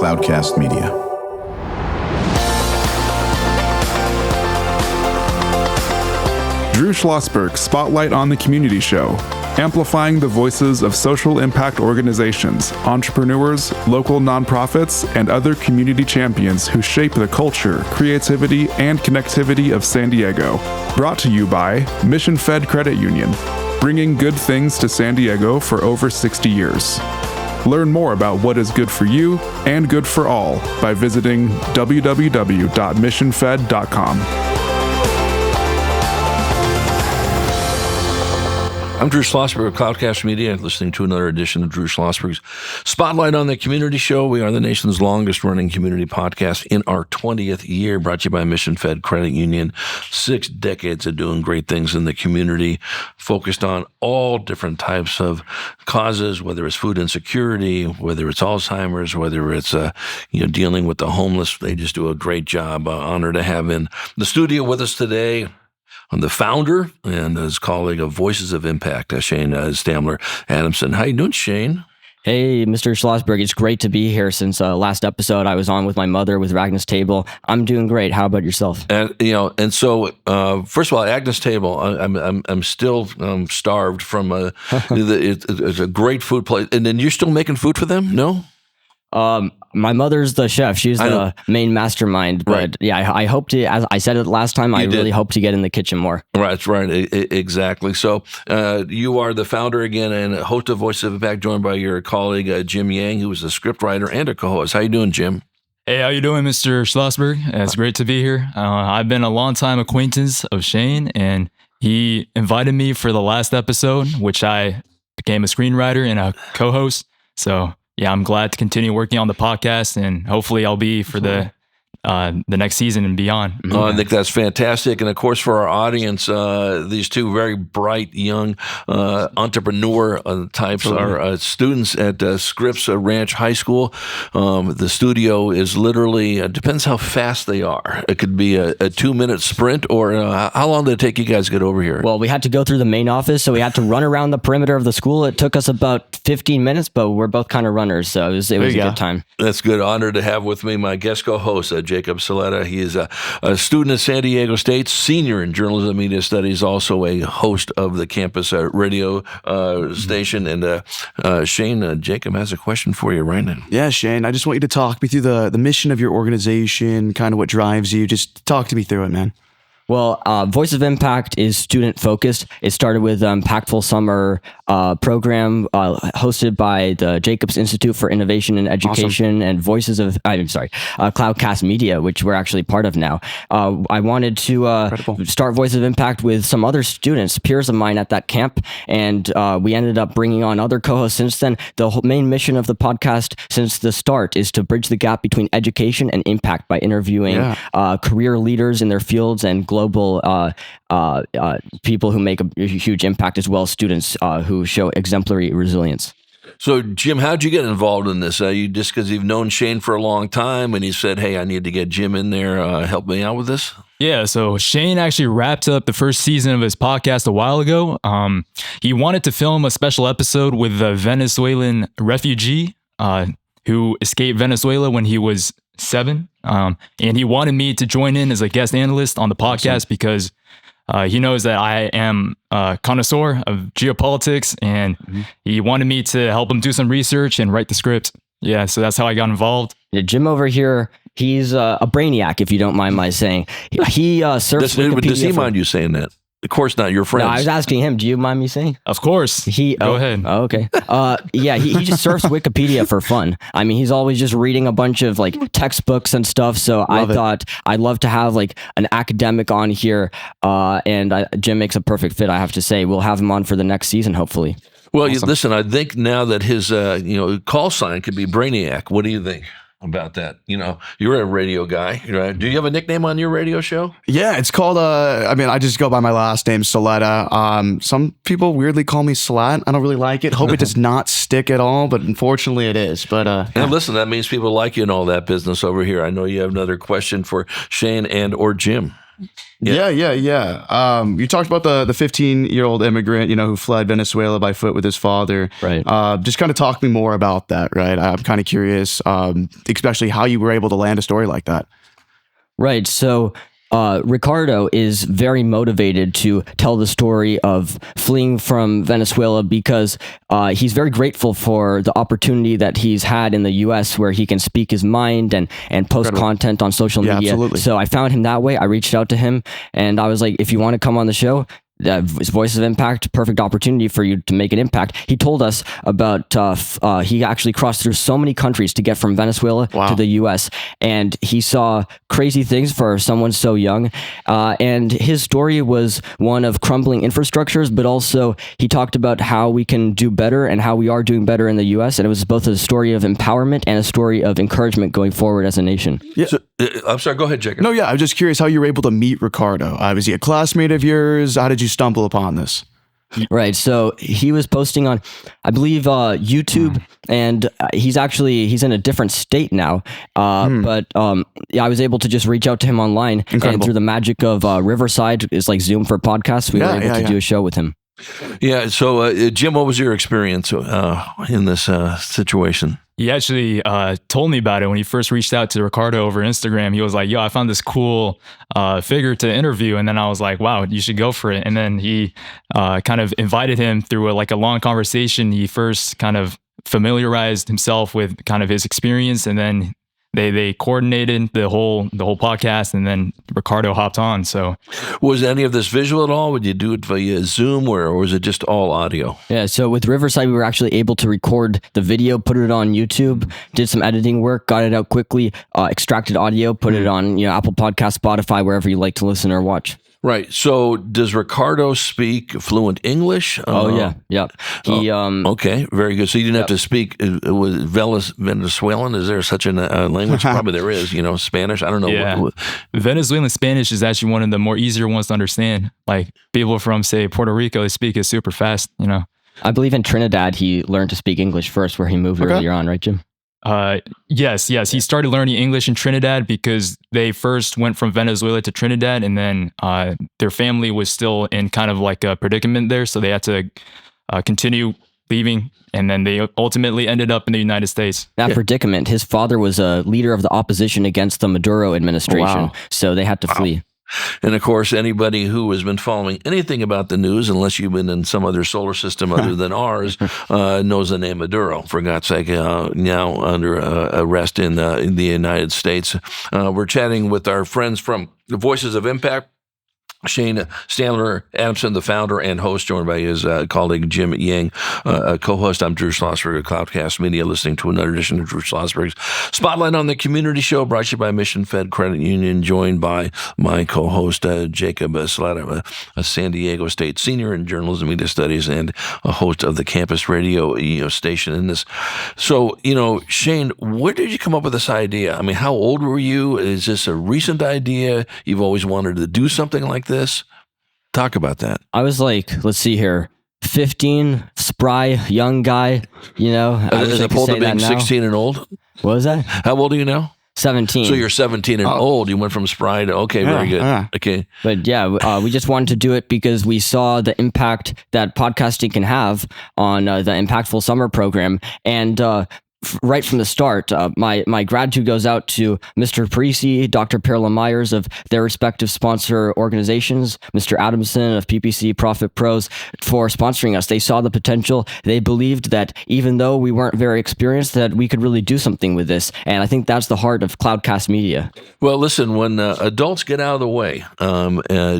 Cloudcast Media. Drew Schlosberg Spotlight on the Community Show, amplifying the voices of social impact organizations, entrepreneurs, local nonprofits, and other community champions who shape the culture, creativity, and connectivity of San Diego. Brought to you by Mission Fed Credit Union, bringing good things to San Diego for over 60 years. Learn more about what is good for you and good for all by visiting www.missionfed.com. I'm Drew Schlosberg of Cloudcast Media, listening to another edition of Drew Schlosberg's Spotlight on the Community Show. We are the nation's longest-running community podcast in our 20th year, brought to you by Mission Fed Credit Union. 6 decades of doing great things in the community, focused on all different types of causes, whether it's food insecurity, whether it's Alzheimer's, whether it's dealing with the homeless. They just do a great job. Honored to have in the studio with us today the founder and his colleague of Voices of Impact, Shane Stamm'ler Adamson. How you doing, Shane? Hey, Mr. Schlosberg. It's great to be here. Since last episode I was on with my mother with Agnes Table. I'm doing great. How about yourself? And so first of all, Agnes Table. I'm still starved from it's a great food place. And then you're still making food for them? No. My mother's the chef. She's the main mastermind. But right. Yeah, I hope to, as I said it last time, I really hope to get in the kitchen more. Right, that's right. Exactly. So you are the founder again and host of Voice of Impact, joined by your colleague, Jim Yang, who is a scriptwriter and a co-host. How you doing, Jim? Hey, how you doing, Mr. Schlosberg? It's great to be here. I've been a longtime acquaintance of Shane, and he invited me for the last episode, which I became a screenwriter and a co-host. So yeah, I'm glad to continue working on the podcast, and hopefully I'll be for the next season and beyond. I think that's fantastic. And of course, for our audience, these two very bright young entrepreneur types are students at Scripps Ranch High School. The studio is literally, depends how fast they are. It could be a 2-minute sprint, or how long did it take you guys to get over here? Well, we had to go through the main office, so we had to run around the perimeter of the school. It took us about 15 minutes, but we're both kind of runners, so it was a good time. That's good. Honored to have with me my guest co-host, Jacob Saletta. He is a student at San Diego State, senior in journalism and media studies, also a host of the campus radio station. And Shane, Jacob has a question for you right now. Yeah, Shane, I just want you to talk me through the mission of your organization, kind of what drives you. Just talk to me through it, man. Well, Voice of Impact is student-focused. It started with Impactful Summer program hosted by the Jacobs Institute for Innovation and Education and Cloudcast Media, which we're actually part of now. I wanted to start Voice of Impact with some other students, peers of mine at that camp, and we ended up bringing on other co-hosts since then. The main mission of the podcast since the start is to bridge the gap between education and impact by interviewing career leaders in their fields and global people who make a huge impact, as well as students who show exemplary resilience. So, Jim, how'd you get involved in this? You just because you've known Shane for a long time, and he said, "Hey, I need to get Jim in there. Help me out with this." Yeah, so Shane actually wrapped up the first season of his podcast a while ago. He wanted to film a special episode with a Venezuelan refugee who escaped Venezuela when he was 7. And he wanted me to join in as a guest analyst on the podcast because he knows that I am a connoisseur of geopolitics, and he wanted me to help him do some research and write the script. Yeah, so that's how I got involved. Yeah, Jim over here, he's a brainiac, if you don't mind my saying. He surfs Wikipedia. Does he mind you saying that? Of course not. You're friends. No, I was asking him. Do you mind me saying? Of course. Go ahead. Oh, okay. Yeah, he just surfs Wikipedia for fun. I mean, he's always just reading a bunch of textbooks and stuff. So I thought I'd love to have an academic on here. And Jim makes a perfect fit, I have to say. We'll have him on for the next season, hopefully. Well, awesome. Listen, I think now that his call sign could be Brainiac. What do you think about that? You're a radio guy, right? Do you have a nickname on your radio show? Yeah, it's called, I just go by my last name, Saletta. Some people weirdly call me Slat. I don't really like it. Hope it does not stick at all, but unfortunately it is. But and listen, that means people like you and all that business over here. I know you have another question for Shane and or Jim. Yeah. You talked about the 15-year-old immigrant, who fled Venezuela by foot with his father. Right. Just kind of talk me more about that, right? I'm kind of curious, especially how you were able to land a story like that. Right. So Ricardo is very motivated to tell the story of fleeing from Venezuela because he's very grateful for the opportunity that he's had in the U.S. where he can speak his mind and post content on social media. Absolutely. So I found him that way. I reached out to him and I was like, if you want to come on the show, Voice of Impact, perfect opportunity for you to make an impact. He told us about he actually crossed through so many countries to get from Venezuela to the U.S. and he saw crazy things for someone so young. And his story was one of crumbling infrastructures, but also he talked about how we can do better and how we are doing better in the U.S. And it was both a story of empowerment and a story of encouragement going forward as a nation. Yeah. So, I'm sorry, go ahead, Jacob. No, yeah, I was just curious how you were able to meet Ricardo. Was he a classmate of yours? How did you stumble upon this? Right. So he was posting on, I believe, YouTube, and he's in a different state now. But I was able to just reach out to him online. Incredible. And through the magic of Riverside, it's like Zoom for podcasts, we were able to do a show with him. Yeah. So, Jim, what was your experience in this situation? He actually told me about it when he first reached out to Ricardo over Instagram. He was like, yo, I found this cool figure to interview. And then I was like, wow, you should go for it. And then he kind of invited him through a long conversation. He first kind of familiarized himself with kind of his experience. And then they coordinated the whole podcast, and then Ricardo hopped on. So, was any of this visual at all? Would you do it via Zoom, or was it just all audio? Yeah. So with Riverside, we were actually able to record the video, put it on YouTube, did some editing work, got it out quickly, extracted audio, put it on Apple Podcast, Spotify, wherever you like to listen or watch. Right. So does Ricardo speak fluent English? Yeah. He okay, very good. So you didn't have to speak with Venezuelan. Is there such a language? Probably there is. Spanish. I don't know. Yeah. Venezuelan Spanish is actually one of the more easier ones to understand. Like people from, say, Puerto Rico, they speak it super fast. I believe in Trinidad he learned to speak English first, where he moved earlier on, right, Jim? Yes. He started learning English in Trinidad because they first went from Venezuela to Trinidad, and then their family was still in kind of like a predicament there, so they had to continue leaving, and then they ultimately ended up in the United States. That predicament, his father was a leader of the opposition against the Maduro administration, so they had to flee. And of course, anybody who has been following anything about the news, unless you've been in some other solar system other than ours, knows the name Maduro. For God's sake, now under arrest in the United States. We're chatting with our friends from the Voices of Impact. Stamm'ler Adamson, the founder and host, joined by his colleague Jim Yang, co-host. I'm Drew Schlosberg of Cloudcast Media, listening to another edition of Drew Schlosberg's Spotlight on the Community Show, brought to you by Mission Fed Credit Union, joined by my co-host Jacob Slata, a San Diego State senior in journalism and media studies and a host of the campus radio station in this. So, Shane, where did you come up with this idea? I mean, how old were you? Is this a recent idea? You've always wanted to do something like this? Talk about that. I was like, let's see here, 15, spry, young guy, As opposed to being 16 and old? What was that? How old are you now? 17. So you're 17 and old. You went from spry to, okay, very good. Okay. But we just wanted to do it because we saw the impact that podcasting can have on the Impactful Summer Program. And right from the start, my gratitude goes out to Mr. Parisi, Dr. Perla Myers of their respective sponsor organizations, Mr. Adamson of PPC Profit Pros, for sponsoring us. They saw the potential. They believed that even though we weren't very experienced, that we could really do something with this. And I think that's the heart of Cloudcast Media. Well, listen, when adults get out of the way,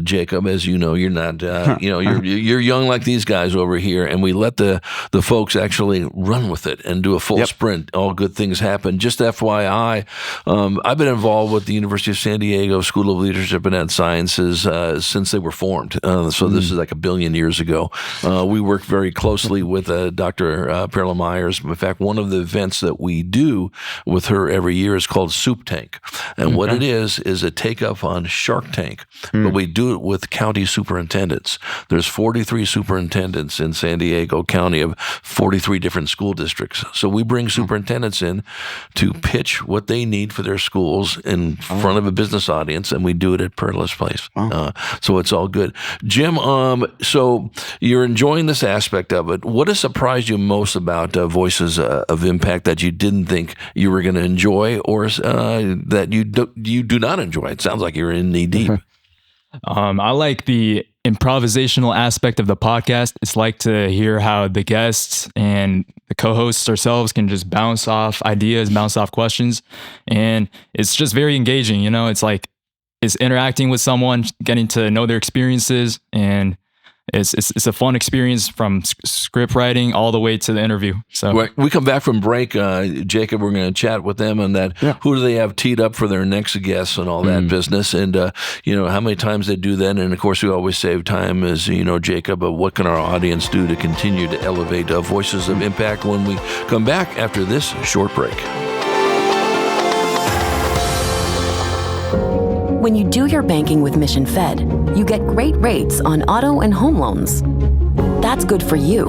Jacob, as you know, you're not, you're young like these guys over here, and we let the folks actually run with it and do a full sprint. All good things happen. Just FYI, I've been involved with the University of San Diego School of Leadership and Sciences since they were formed. So this is like 1 billion years ago. We work very closely with Dr. Perla Myers. In fact, one of the events that we do with her every year is called Soup Tank. And what it is a take-up on Shark Tank. But we do it with county superintendents. There's 43 superintendents in San Diego County of 43 different school districts. So we bring superintendents superintendents in to pitch what they need for their schools in front of a business audience, and we do it at Perla's Place. So it's all good. Jim, so you're enjoying this aspect of it. What has surprised you most about Voices of Impact that you didn't think you were going to enjoy, or that you do not enjoy? It sounds like you're in knee deep. I like the improvisational aspect of the podcast. It's like to hear how the guests and the co-hosts ourselves can just bounce off ideas, bounce off questions. And it's just very engaging. You know, it's like, it's interacting with someone, getting to know their experiences, and it's a fun experience from script writing all the way to the interview. So when we come back from break, Jacob, we're going to chat with them on that. Yeah. Who do they have teed up for their next guests and all that business, and how many times they do that. And of course, we always save time, as Jacob. But what can our audience do to continue to elevate Voices of Impact when we come back after this short break? When you do your banking with Mission Fed, you get great rates on auto and home loans. That's good for you,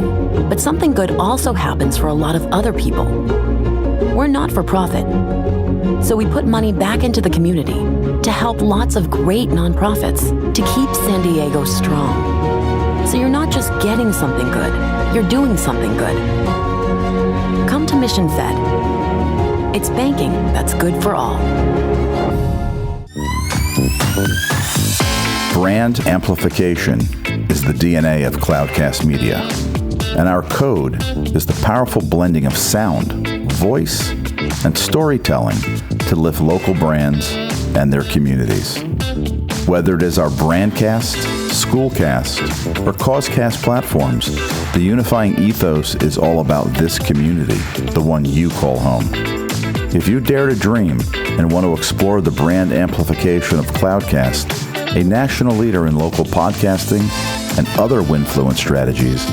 but something good also happens for a lot of other people. We're not for profit, so we put money back into the community to help lots of great nonprofits to keep San Diego strong. So you're not just getting something good, you're doing something good. Come to Mission Fed. It's banking that's good for all. Brand amplification is the DNA of Cloudcast Media, and our code is the powerful blending of sound, voice, and storytelling to lift local brands and their communities. Whether it is our Brandcast, Schoolcast, or Causecast platforms, the unifying ethos is all about this community, the one you call home. If you dare to dream and want to explore the brand amplification of Cloudcast, a national leader in local podcasting and other Winfluence strategies,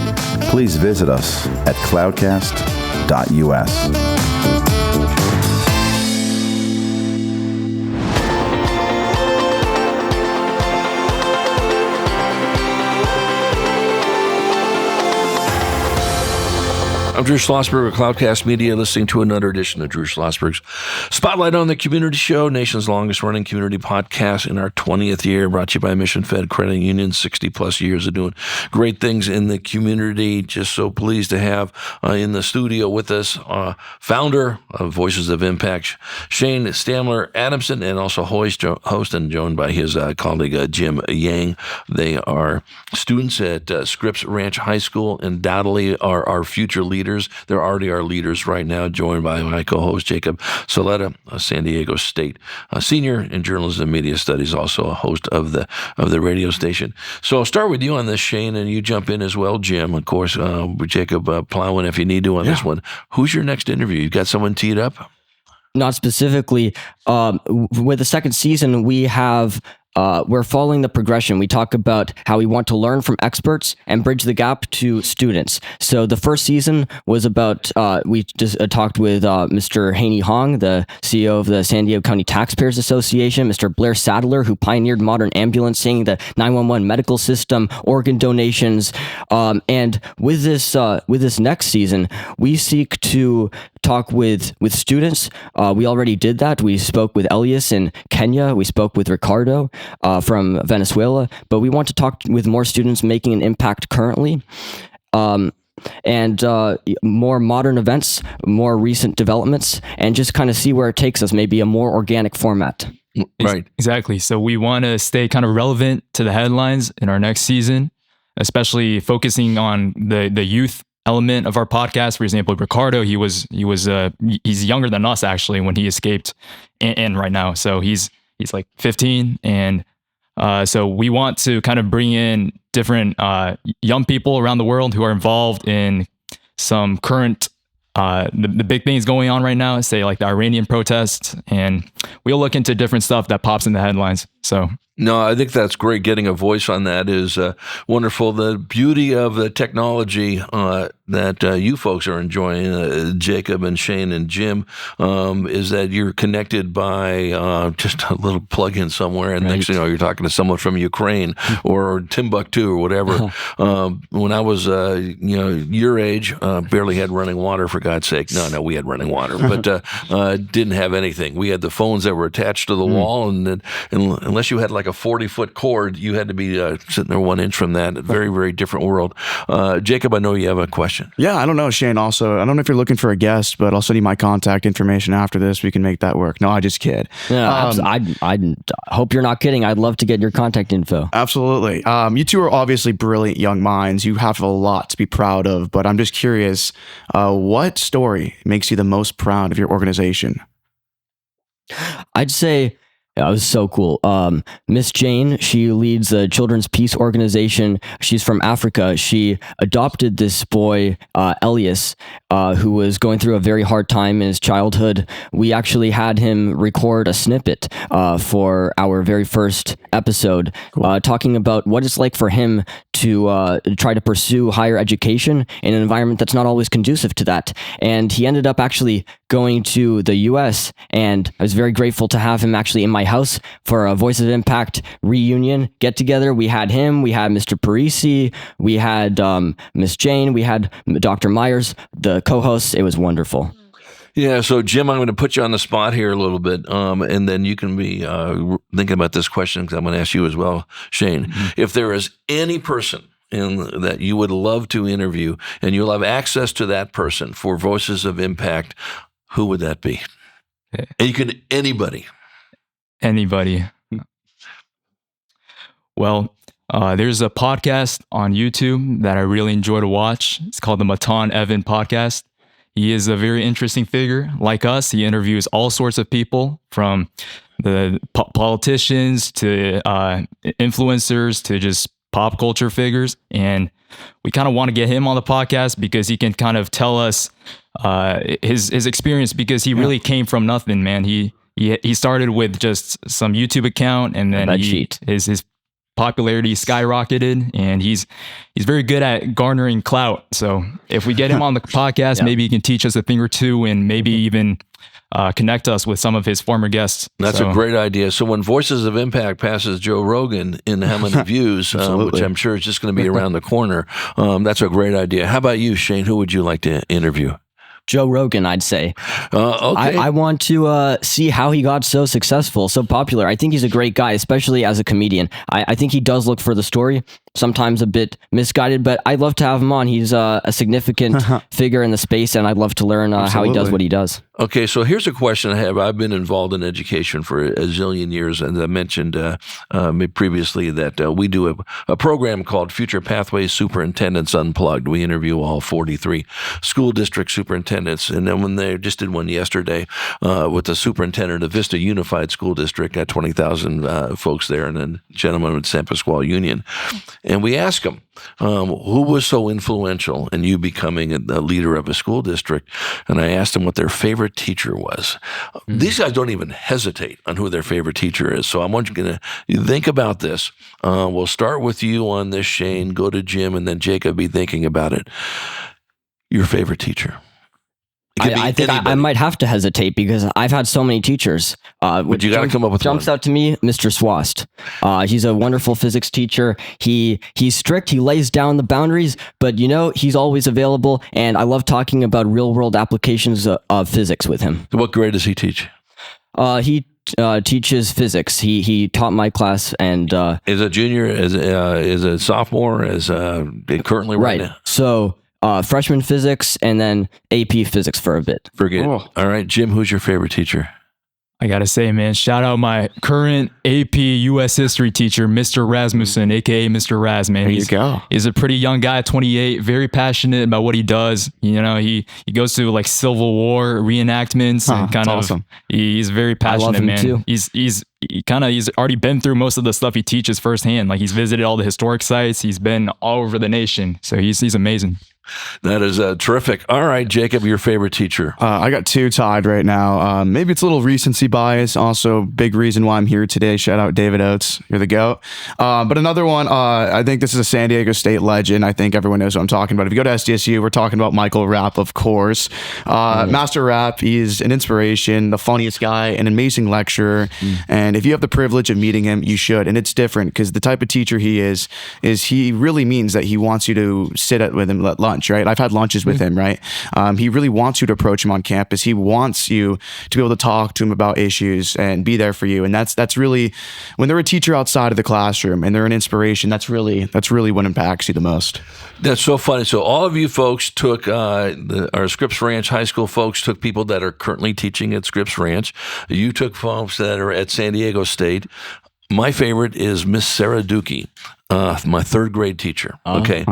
please visit us at cloudcast.us. I'm Drew Schlosberg of Cloudcast Media, listening to another edition of Drew Schlosberg's Spotlight on the Community Show, nation's longest-running community podcast in our 20th year, brought to you by Mission Fed Credit Union, 60-plus years of doing great things in the community. Just so pleased to have in the studio with us founder of Voices of Impact, Shane Stamm'ler Adamson, and also host and joined by his colleague Jim Yang. They are students at Scripps Ranch High School, undoubtedly are our future leaders. They're already our leaders right now, joined by my co-host, Jacob Soletta, a San Diego State senior in journalism and media studies, also a host of the radio station. So I'll start with you on this, Shane, and you jump in as well, Jim. Of course, Jacob, plow in if you need to on this one. Who's your next interview? You got someone teed up? Not specifically. With the second season, we have we're following the progression. We talk about how we want to learn from experts and bridge the gap to students. So the first season was about, we just talked with Mr. Haney Hong, the CEO of the San Diego County Taxpayers Association, Mr. Blair Sadler, who pioneered modern ambulancing, the 911 medical system, organ donations. And with this next season, we seek to talk with students. We already did that. We spoke with Elias in Kenya. We spoke with Ricardo from Venezuela, but we want to talk with more students making an impact currently. And more modern events, more recent developments, and just kind of see where it takes us, maybe a more organic format. Right. Exactly. So we want to stay kind of relevant to the headlines in our next season, especially focusing on the youth element of our podcast. For example, Ricardo, he's younger than us actually when he escaped, and right now, so he's like 15, and so we want to kind of bring in different young people around the world who are involved in some current the big things going on right now, say like the Iranian protests, and we'll look into different stuff that pops in the headlines. So No, I think that's great. Getting a voice on that is wonderful. The beauty of the technology that you folks are enjoying, Jacob and Shane and Jim, is that you're connected by just a little plug-in somewhere, and next thing you know, you're talking to someone from Ukraine or Timbuktu or whatever. When I was, your age, barely had running water, for God's sake. No, we had running water, but didn't have anything. We had the phones that were attached to the wall, and unless you had like a 40-foot cord, you had to be sitting there 1 inch from that. Very, very different world. Jacob, I know you have a question. Yeah, I don't know, Shane. Also, I don't know if you're looking for a guest, but I'll send you my contact information after this. We can make that work. No, I just kid. Yeah, I hope you're not kidding. I'd love to get your contact info. Absolutely. You two are obviously brilliant young minds. You have a lot to be proud of, but I'm just curious, what story makes you the most proud of your organization? I'd say it was so cool. Miss Jane, she leads a children's peace organization. She's from Africa. She adopted this boy, Elias, who was going through a very hard time in his childhood. We actually had him record a snippet for our very first episode, talking about what it's like for him to try to pursue higher education in an environment that's not always conducive to that. And he ended up actually going to the U.S., and I was very grateful to have him actually in my house for a Voice of Impact reunion get together. We had him, we had Mr. Parisi, we had Miss Jane, we had Dr. Myers, the co-hosts. It was wonderful. Yeah, so Jim, I'm going to put you on the spot here a little bit, and then you can be thinking about this question, because I'm going to ask you as well, Shane. Mm-hmm. If there is any person that you would love to interview, and you'll have access to that person for Voices of Impact, who would that be? Yeah. And you can anybody. Well, there's a podcast on YouTube that I really enjoy to watch. It's called the Matan Evan Podcast. He is a very interesting figure. Like us, he interviews all sorts of people, from the politicians to influencers to just pop culture figures. And we kind of want to get him on the podcast because he can kind of tell us his experience, because he really came from nothing, man. He started with just some YouTube account, and then his popularity skyrocketed, and he's very good at garnering clout. So if we get him on the podcast, maybe he can teach us a thing or two, and maybe even connect us with some of his former guests. That's a great idea. So when Voices of Impact passes Joe Rogan in how many views, which I'm sure is just going to be around the corner, that's a great idea. How about you, Shane? Who would you like to interview? Joe Rogan, I'd say. Okay. I want to see how he got so successful, so popular. I think he's a great guy, especially as a comedian. I think he does look for the story, sometimes a bit misguided, but I'd love to have him on. He's a significant figure in the space, and I'd love to learn how he does what he does. Okay, so here's a question I have. I've been involved in education for a zillion years, and I mentioned previously that we do a program called Future Pathways Superintendents Unplugged. We interview all 43 school district superintendents, and then when they just did one yesterday with the superintendent of Vista Unified School District, got 20,000 folks there, and then a gentleman with San Pasquale Union. And we asked them, who was so influential in you becoming a leader of a school district? And I asked them what their favorite teacher was. These guys don't even hesitate on who their favorite teacher is. So I want you to think about this. We'll start with you on this, Shane, go to Jim, and then Jacob, be thinking about it. Your favorite teacher. I think I might have to hesitate, because I've had so many teachers. But you got to come up with jumps one. out to me, Mr. Swast. He's a wonderful physics teacher. He's strict. He lays down the boundaries, but he's always available. And I love talking about real world applications of physics with him. What grade does he teach? He teaches physics. He taught my class, and is a junior, is a sophomore, is currently right now. So. Freshman physics, and then AP physics for a bit. Forget it. All right, Jim, who's your favorite teacher? I gotta say, man, shout out my current AP US history teacher, Mr. Rasmussen, aka Mr. Raz, man. He's a pretty young guy, 28, very passionate about what he does. He goes to like Civil War reenactments, and kind of awesome. He's very passionate, I love him man. Too. He's already been through most of the stuff he teaches firsthand. Like, he's visited all the historic sites. He's been all over the nation. So he's amazing. That is terrific. All right, Jacob, your favorite teacher. I got two tied right now. Maybe it's a little recency bias. Also, big reason why I'm here today. Shout out David Oates. You're the GOAT. But another one, I think this is a San Diego State legend. I think everyone knows what I'm talking about. If you go to SDSU, we're talking about Michael Rapp, of course. Master Rapp, he's an inspiration, the funniest guy, an amazing lecturer. And if you have the privilege of meeting him, you should. And it's different because the type of teacher he is he really means that he wants you to sit with him at lunch, right? I've had lunches with him, right? He really wants you to approach him on campus. He wants you to be able to talk to him about issues and be there for you. And that's really, when they're a teacher outside of the classroom and they're an inspiration, that's really what impacts you the most. That's so funny. So all of you folks took, our Scripps Ranch High School folks took people that are currently teaching at Scripps Ranch. You took folks that are at San Diego State. My favorite is Miss Sarah Dukey, my third grade teacher. Okay.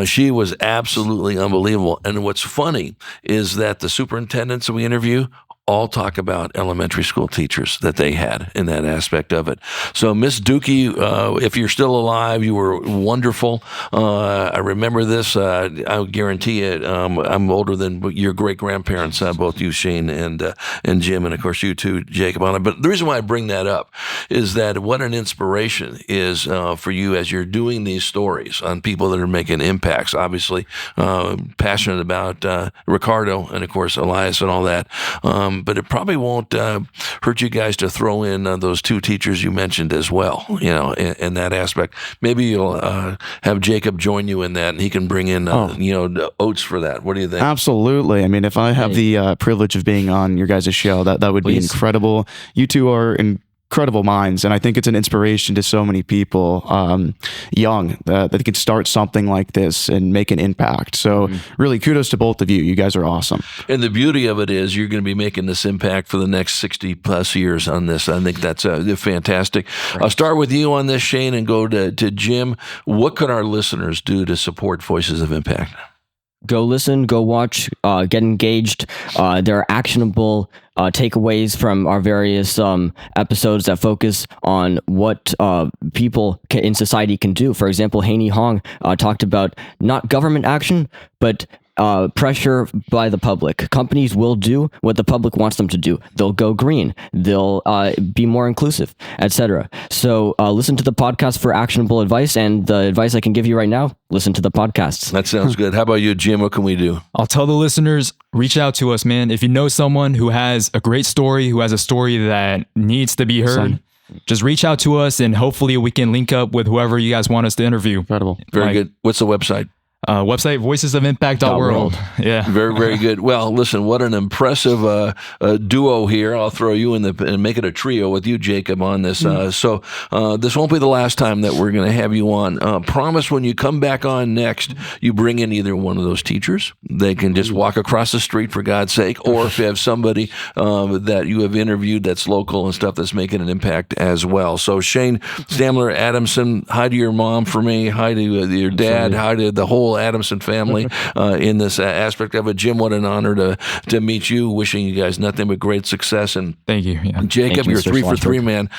She was absolutely unbelievable. And what's funny is that the superintendents that we interview all talk about elementary school teachers that they had in that aspect of it. So Miss Dukey, if you're still alive, you were wonderful. I remember this. I guarantee it. I'm older than your great grandparents, both you, Shane, and Jim, and of course you too, Jacob. But the reason why I bring that up is that what an inspiration is for you as you're doing these stories on people that are making impacts. Obviously, passionate about Ricardo and of course Elias and all that. But it probably won't hurt you guys to throw in those two teachers you mentioned as well, in that aspect. Maybe you'll have Jacob join you in that, and he can bring in, the Oates for that. What do you think? Absolutely. I mean, if I have the privilege of being on your guys' show, that would be incredible. You two are incredible minds, and I think it's an inspiration to so many people young that can start something like this and make an impact. So really kudos to both of you. You guys are awesome. And the beauty of it is you're going to be making this impact for the next 60 plus years on this. I think that's fantastic. Right. I'll start with you on this, Shane, and go to Jim. What could our listeners do to support Voices of Impact? Go listen, go watch, get engaged. There are actionable takeaways from our various episodes that focus on what people in society can do. For example, Haney Hong talked about not government action, but pressure by the public. Companies will do what the public wants them to do. They'll go green. They'll be more inclusive, etc. So listen to the podcast for actionable advice, and the advice I can give you right now, listen to the podcasts. That sounds good. How about you, Jim? What can we do? I'll tell the listeners, reach out to us, man. If you know someone who has a great story, who has a story that needs to be heard, just reach out to us, and hopefully we can link up with whoever you guys want us to interview. Incredible. Very good. What's the website? Website, voicesofimpact.world. Yeah. Very, very good. Well, listen, what an impressive duo here. I'll throw you in and make it a trio with you, Jacob, on this. So this won't be the last time that we're going to have you on. Promise when you come back on next, you bring in either one of those teachers. They can just walk across the street, for God's sake, or if you have somebody that you have interviewed that's local and stuff that's making an impact as well. So Shane, Stamm'ler Adamson, hi to your mom for me. Hi to your dad. Hi to the whole Adamson family in this aspect of it. Jim, what an honor to meet you. Wishing you guys nothing but great success. And thank you. Yeah. Jacob, you're 3 for 3, man.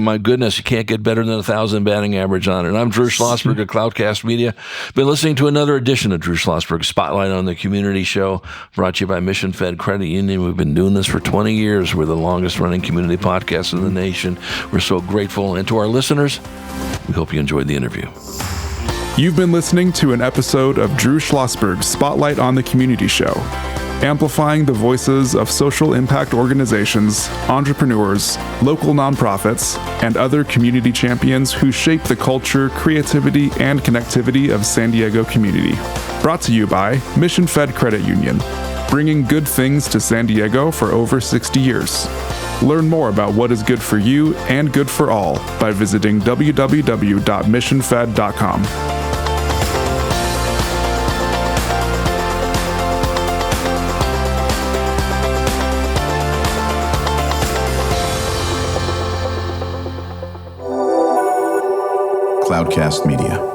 My goodness, you can't get better than 1,000 batting average on it. I'm Drew Schlosberg of Cloudcast Media. Been listening to another edition of Drew Schlosberg Spotlight on the Community Show, brought to you by Mission Fed Credit Union. We've been doing this for 20 years. We're the longest running community podcast in the nation. We're so grateful. And to our listeners, we hope you enjoyed the interview. You've been listening to an episode of Drew Schlosberg's Spotlight on the Community Show, amplifying the voices of social impact organizations, entrepreneurs, local nonprofits, and other community champions who shape the culture, creativity, and connectivity of San Diego community. Brought to you by Mission Fed Credit Union, bringing good things to San Diego for over 60 years. Learn more about what is good for you and good for all by visiting www.missionfed.com. Cloudcast Media.